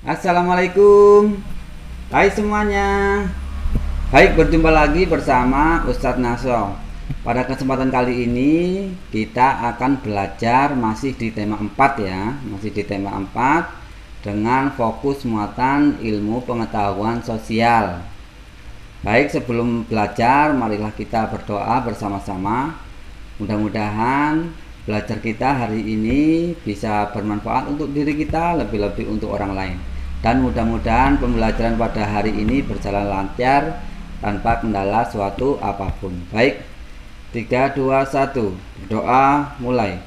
Assalamualaikum. Hai semuanya. Baik, berjumpa lagi bersama Ustadz Naso. Pada kesempatan kali ini kita akan belajar masih di tema 4 ya. Masih di tema 4 dengan fokus muatan ilmu pengetahuan sosial. Baik, sebelum belajar marilah kita berdoa bersama-sama. Mudah-mudahan belajar kita hari ini bisa bermanfaat untuk diri kita, lebih-lebih untuk orang lain. Dan mudah-mudahan pembelajaran pada hari ini berjalan lancar tanpa kendala suatu apapun. Baik, 3, 2, 1. Berdoa mulai.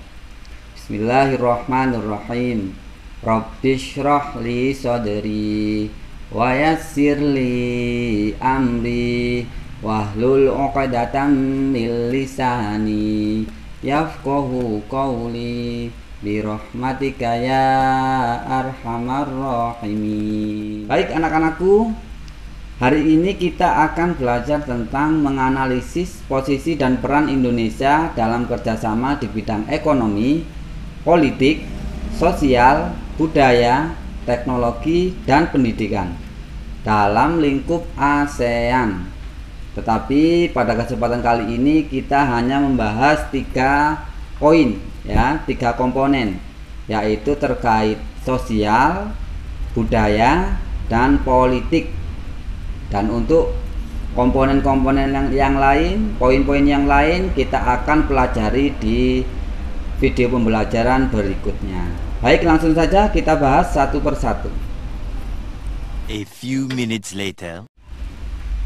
Bismillahirrahmanirrahim. Rabbishrah li sadri wa yassir li amri wahlul 'uqdatam min lisani yafqahu qawli birahmatika ya arhamar rahimin. Baik anak-anakku, hari ini kita akan belajar tentang menganalisis posisi dan peran Indonesia dalam kerjasama di bidang ekonomi, politik, sosial, budaya, teknologi, dan pendidikan dalam lingkup ASEAN. Tetapi pada kesempatan kali ini kita hanya membahas 3 poin ya, 3 komponen, yaitu terkait sosial, budaya, dan politik. Dan untuk komponen-komponen yang lain, poin-poin yang lain kita akan pelajari di video pembelajaran berikutnya. Baik, langsung saja kita bahas satu persatu. A few minutes later.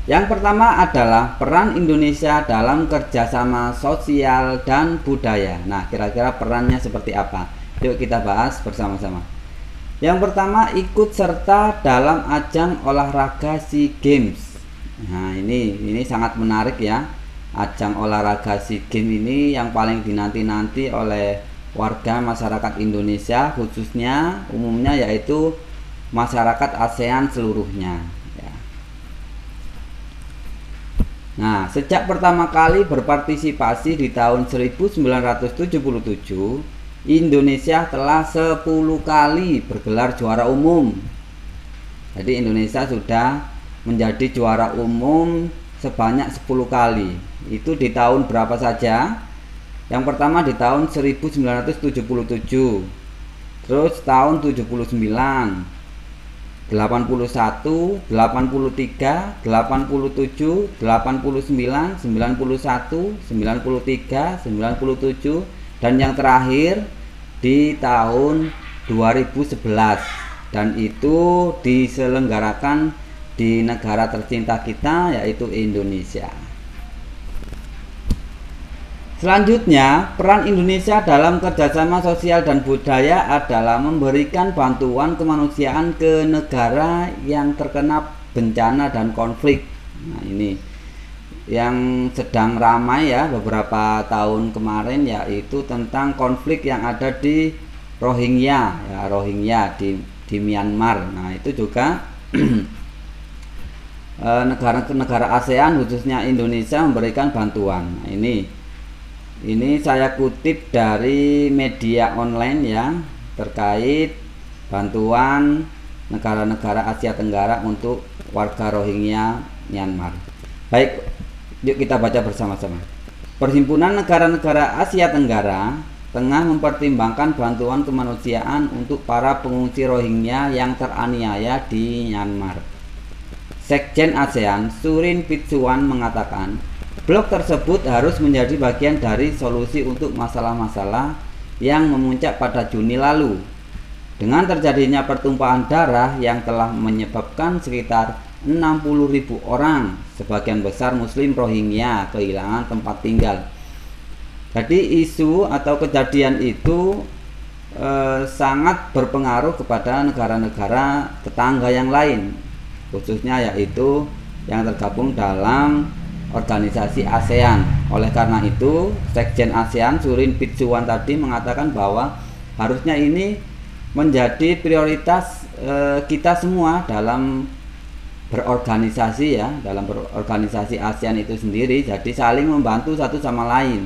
Yang pertama adalah peran Indonesia dalam kerjasama sosial dan budaya. Nah, kira-kira perannya seperti apa? Yuk kita bahas bersama-sama. Yang pertama, ikut serta dalam ajang olahraga SEA Games. Nah, ini sangat menarik ya. Ajang olahraga SEA Games ini yang paling dinanti-nanti oleh warga masyarakat Indonesia, khususnya umumnya yaitu masyarakat ASEAN seluruhnya. Nah, sejak pertama kali berpartisipasi di tahun 1977, Indonesia telah 10 kali bergelar juara umum. Jadi Indonesia sudah menjadi juara umum sebanyak 10 kali. Itu di tahun berapa saja? Yang pertama di tahun 1977, terus tahun 79, 81, 83, 87, 89, 91, 93, 97, dan yang terakhir di tahun 2011, dan itu diselenggarakan di negara tercinta kita yaitu Indonesia. Selanjutnya, peran Indonesia dalam kerjasama sosial dan budaya adalah memberikan bantuan kemanusiaan ke negara yang terkena bencana dan konflik. Nah, ini yang sedang ramai ya beberapa tahun kemarin, yaitu tentang konflik yang ada di Rohingya, ya, Rohingya di Myanmar. Nah, itu juga negara-negara ASEAN khususnya Indonesia memberikan bantuan. Nah, ini saya kutip dari media online ya, terkait bantuan negara-negara Asia Tenggara untuk warga Rohingya Myanmar. Baik, yuk kita baca bersama-sama. Perhimpunan negara-negara Asia Tenggara tengah mempertimbangkan bantuan kemanusiaan untuk para pengungsi Rohingya yang teraniaya di Myanmar. Sekjen ASEAN Surin Pitsuwan mengatakan, blok tersebut harus menjadi bagian dari solusi untuk masalah-masalah yang memuncak pada Juni lalu. Dengan terjadinya pertumpahan darah yang telah menyebabkan sekitar 60.000 orang, sebagian besar Muslim Rohingya, kehilangan tempat tinggal. Jadi isu atau kejadian itu sangat berpengaruh kepada negara-negara tetangga yang lain, khususnya yaitu yang tergabung dalam organisasi ASEAN. Oleh karena itu, Sekjen ASEAN Surin Pitsuwan tadi mengatakan bahwa harusnya ini menjadi prioritas kita semua dalam berorganisasi ya, dalam berorganisasi ASEAN itu sendiri. Jadi saling membantu satu sama lain.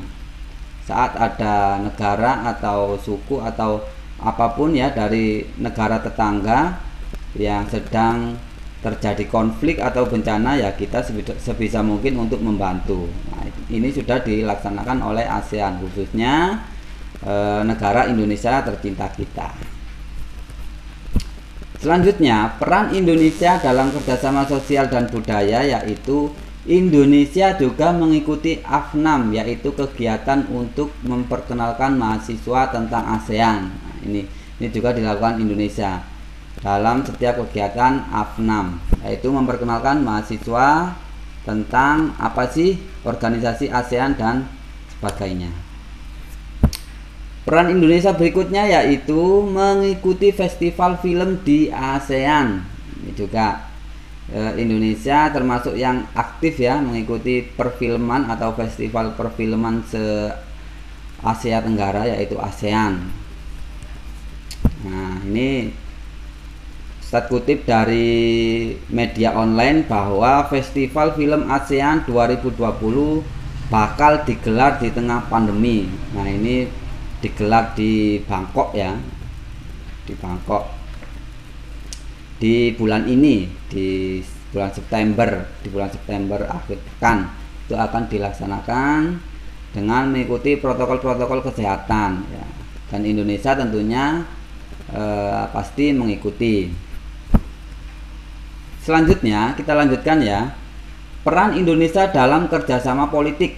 Saat ada negara atau suku atau apapun ya dari negara tetangga yang sedang terjadi konflik atau bencana, ya kita sebisa mungkin untuk membantu. Nah, ini sudah dilaksanakan oleh ASEAN, khususnya negara Indonesia tercinta kita. Selanjutnya, peran Indonesia dalam kerjasama sosial dan budaya, yaitu Indonesia juga mengikuti AFNAM, yaitu kegiatan untuk memperkenalkan mahasiswa tentang ASEAN. Nah, ini juga dilakukan Indonesia dalam setiap kegiatan AFNAM, yaitu memperkenalkan mahasiswa tentang apa sih organisasi ASEAN dan sebagainya. Peran Indonesia berikutnya yaitu mengikuti festival film di ASEAN. Ini juga Indonesia termasuk yang aktif ya, mengikuti perfilman atau festival perfilman se-Asia Tenggara, yaitu ASEAN. Nah, ini Ustadz kutip dari media online bahwa Festival Film ASEAN 2020 bakal digelar di tengah pandemi. Nah, ini digelar di Bangkok ya, di Bangkok di bulan ini, di bulan September akhir pekan. Itu akan dilaksanakan dengan mengikuti protokol-protokol kesehatan ya. Dan Indonesia tentunya pasti mengikuti. Selanjutnya kita lanjutkan ya, peran Indonesia dalam kerjasama politik.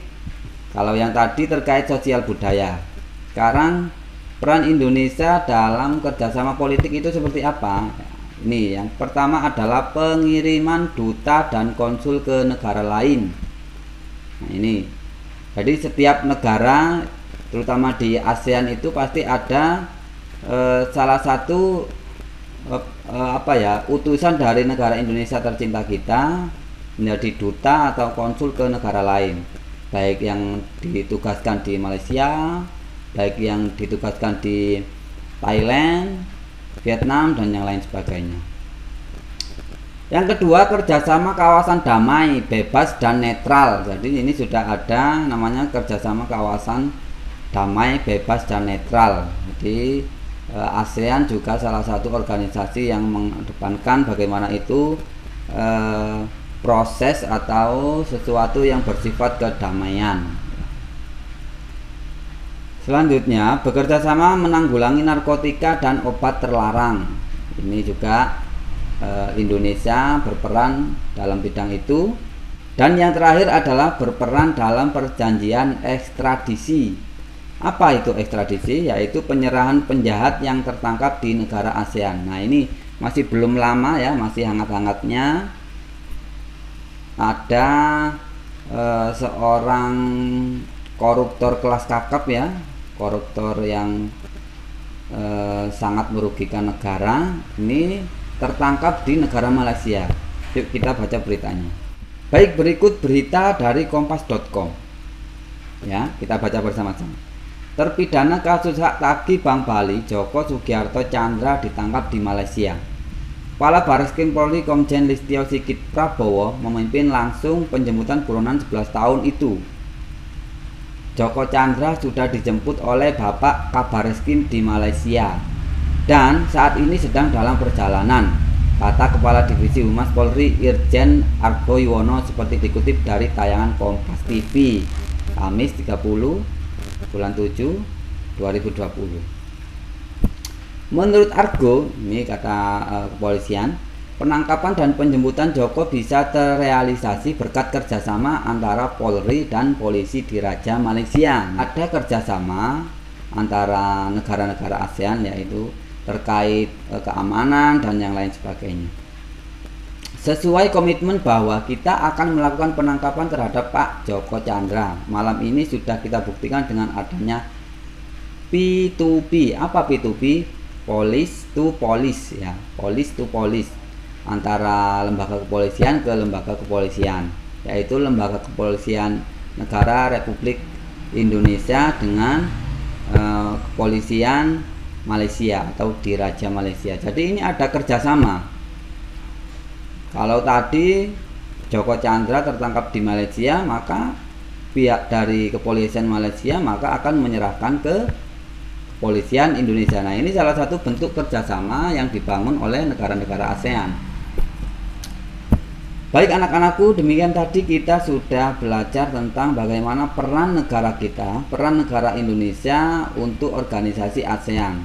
Kalau yang tadi terkait sosial budaya, sekarang peran Indonesia dalam kerjasama politik itu seperti apa? Ini yang pertama adalah pengiriman duta dan konsul ke negara lain. Nah, ini jadi setiap negara, terutama di ASEAN itu pasti ada salah satu utusan dari negara Indonesia tercinta kita menjadi duta atau konsul ke negara lain, baik yang ditugaskan di Malaysia, baik yang ditugaskan di Thailand, Vietnam, dan yang lain sebagainya. Yang kedua, kerjasama kawasan damai, bebas, dan netral. Jadi ini sudah ada namanya kerjasama kawasan damai, bebas, dan netral. Jadi ASEAN juga salah satu organisasi yang mengedepankan bagaimana itu proses atau sesuatu yang bersifat kedamaian. Selanjutnya, bekerja sama menanggulangi narkotika dan obat terlarang. Ini juga Indonesia berperan dalam bidang itu. Dan yang terakhir adalah berperan dalam perjanjian ekstradisi. Apa itu ekstradisi? Yaitu penyerahan penjahat yang tertangkap di negara ASEAN. Nah, ini masih belum lama ya, masih hangat-hangatnya. Ada seorang koruptor kelas kakap ya, koruptor yang sangat merugikan negara, ini tertangkap di negara Malaysia. Yuk kita baca beritanya. Baik, berikut berita dari kompas.com ya, kita baca bersama-sama. Terpidana kasus hak tagih Bank Bali Joko Sugiarto Chandra ditangkap di Malaysia. Kepala Bareskrim Polri Komjen Listio Sigit Prabowo memimpin langsung penjemputan buronan 11 tahun itu. Joko Chandra sudah dijemput oleh Bapak Kabareskrim di Malaysia dan saat ini sedang dalam perjalanan, kata Kepala Divisi Humas Polri Irjen Argo Yuwono seperti dikutip dari tayangan Kompas TV Kamis 30 bulan 7 2020. Menurut Argo, ini kata kepolisian, penangkapan dan penjemputan Joko bisa terrealisasi berkat kerjasama antara Polri dan polisi di Raja Malaysia. Ada kerjasama antara negara-negara ASEAN yaitu terkait keamanan dan yang lain sebagainya. Sesuai komitmen bahwa kita akan melakukan penangkapan terhadap Pak Joko Chandra. Malam ini sudah kita buktikan dengan adanya P2P. Apa P2P? Police to police ya, police to police, antara lembaga kepolisian ke lembaga kepolisian, yaitu lembaga kepolisian negara Republik Indonesia dengan kepolisian Malaysia atau di Raja Malaysia. Jadi ini ada kerjasama. Kalau tadi Joko Chandra tertangkap di Malaysia, maka pihak dari kepolisian Malaysia maka akan menyerahkan ke kepolisian Indonesia. Nah, ini salah satu bentuk kerjasama yang dibangun oleh negara-negara ASEAN. Baik anak-anakku, demikian tadi kita sudah belajar tentang bagaimana peran negara kita, peran negara Indonesia untuk organisasi ASEAN.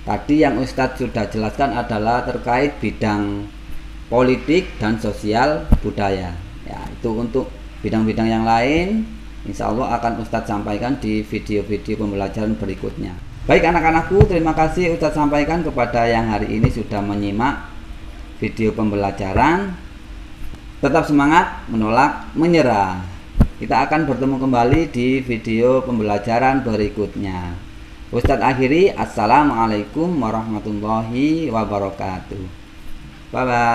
Tadi yang Ustadz sudah jelaskan adalah terkait bidang politik dan sosial budaya. Ya, itu untuk bidang-bidang yang lain insya Allah akan Ustadz sampaikan di video-video pembelajaran berikutnya. Baik anak-anakku, terima kasih Ustadz sampaikan kepada yang hari ini sudah menyimak video pembelajaran. Tetap semangat, menolak menyerah. Kita akan bertemu kembali di video pembelajaran berikutnya. Ustadz akhiri, assalamualaikum warahmatullahi wabarakatuh. Bye bye.